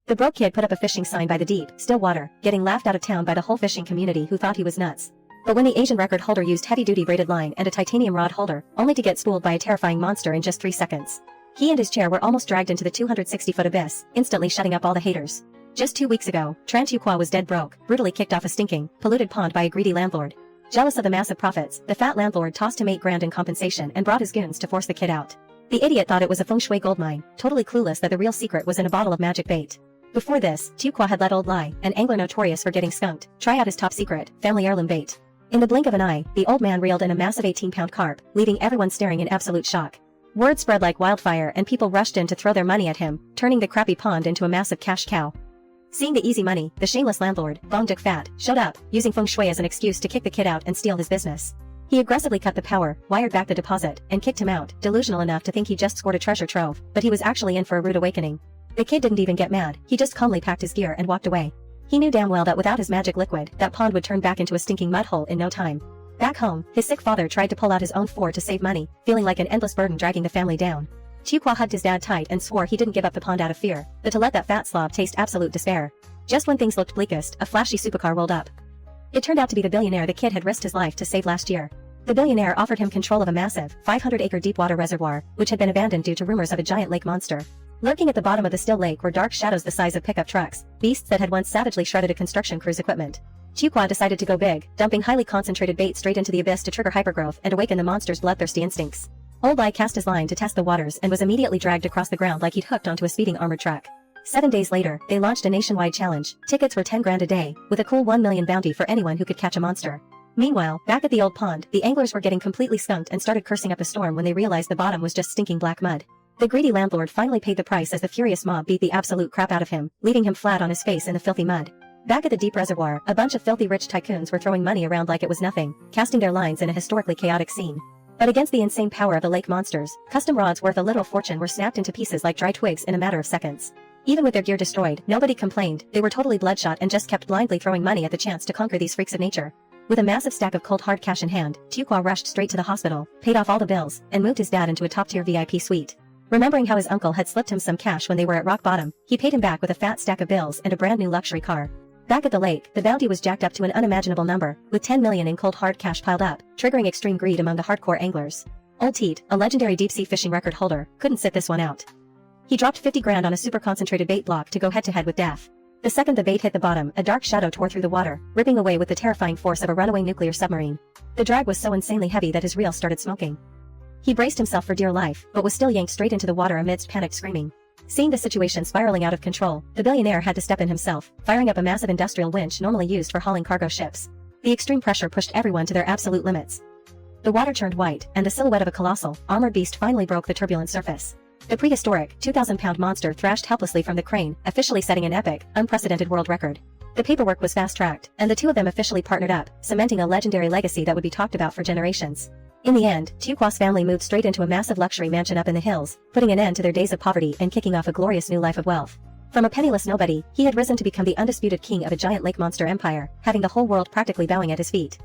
The broke kid put up a fishing sign by the deep, still water, getting laughed out of town by the whole fishing community who thought he was nuts. But when the Asian record holder used heavy-duty braided line and a titanium rod holder, only to get spooled by a terrifying monster in just 3 seconds. He and his chair were almost dragged into the 260-foot abyss, instantly shutting up all the haters. Just 2 weeks ago, Tran Tuqua was dead broke, brutally kicked off a stinking, polluted pond by a greedy landlord. Jealous of the massive profits, the fat landlord tossed him $8 grand in compensation and brought his goons to force the kid out. The idiot thought it was a feng shui gold mine, totally clueless that the real secret was in a bottle of magic bait. Before this, Tuqua had let Old Lai, an angler notorious for getting skunked, try out his top secret, family heirloom bait. In the blink of an eye, the old man reeled in a massive 18-pound carp, leaving everyone staring in absolute shock. Word spread like wildfire and people rushed in to throw their money at him, turning the crappy pond into a massive cash cow. Seeing the easy money, the shameless landlord, Bong Duk Fat, showed up, using feng shui as an excuse to kick the kid out and steal his business. He aggressively cut the power, wired back the deposit, and kicked him out, delusional enough to think he just scored a treasure trove, but he was actually in for a rude awakening. The kid didn't even get mad, he just calmly packed his gear and walked away. He knew damn well that without his magic liquid, that pond would turn back into a stinking mud hole in no time. Back home, his sick father tried to pull out his own four to save money, feeling like an endless burden dragging the family down. Tuqua hugged his dad tight and swore he didn't give up the pond out of fear, but to let that fat slob taste absolute despair. Just when things looked bleakest, a flashy supercar rolled up. It turned out to be the billionaire the kid had risked his life to save last year. The billionaire offered him control of a massive, 500-acre deep-water reservoir, which had been abandoned due to rumors of a giant lake monster. Lurking at the bottom of the still lake were dark shadows the size of pickup trucks, beasts that had once savagely shredded a construction crew's equipment. Tuqua decided to go big, dumping highly concentrated bait straight into the abyss to trigger hypergrowth and awaken the monster's bloodthirsty instincts. Old Lai cast his line to test the waters and was immediately dragged across the ground like he'd hooked onto a speeding armored truck. 7 days later, they launched a nationwide challenge. Tickets were 10 grand a day, with a cool 1 million bounty for anyone who could catch a monster. Meanwhile, back at the old pond, the anglers were getting completely skunked and started cursing up a storm when they realized the bottom was just stinking black mud. The greedy landlord finally paid the price as the furious mob beat the absolute crap out of him, leaving him flat on his face in the filthy mud. Back at the deep reservoir, a bunch of filthy rich tycoons were throwing money around like it was nothing, casting their lines in a historically chaotic scene. But against the insane power of the lake monsters, custom rods worth a literal fortune were snapped into pieces like dry twigs in a matter of seconds. Even with their gear destroyed, nobody complained, they were totally bloodshot and just kept blindly throwing money at the chance to conquer these freaks of nature. With a massive stack of cold hard cash in hand, Tuqua rushed straight to the hospital, paid off all the bills, and moved his dad into a top-tier VIP suite. Remembering how his uncle had slipped him some cash when they were at rock bottom, he paid him back with a fat stack of bills and a brand new luxury car. Back at the lake, the bounty was jacked up to an unimaginable number, with 10 million in cold hard cash piled up, triggering extreme greed among the hardcore anglers. Old Teet, a legendary deep-sea fishing record holder, couldn't sit this one out. He dropped 50 grand on a super concentrated bait block to go head-to-head with death. The second the bait hit the bottom, a dark shadow tore through the water, ripping away with the terrifying force of a runaway nuclear submarine. The drag was so insanely heavy that his reel started smoking. He braced himself for dear life, but was still yanked straight into the water amidst panicked screaming. Seeing the situation spiraling out of control, the billionaire had to step in himself, firing up a massive industrial winch normally used for hauling cargo ships. The extreme pressure pushed everyone to their absolute limits. The water turned white, and the silhouette of a colossal, armored beast finally broke the turbulent surface. The prehistoric, 2,000-pound monster thrashed helplessly from the crane, officially setting an epic, unprecedented world record. The paperwork was fast-tracked, and the two of them officially partnered up, cementing a legendary legacy that would be talked about for generations. In the end, Tuqua's family moved straight into a massive luxury mansion up in the hills, putting an end to their days of poverty and kicking off a glorious new life of wealth. From a penniless nobody, he had risen to become the undisputed king of a giant lake monster empire, having the whole world practically bowing at his feet.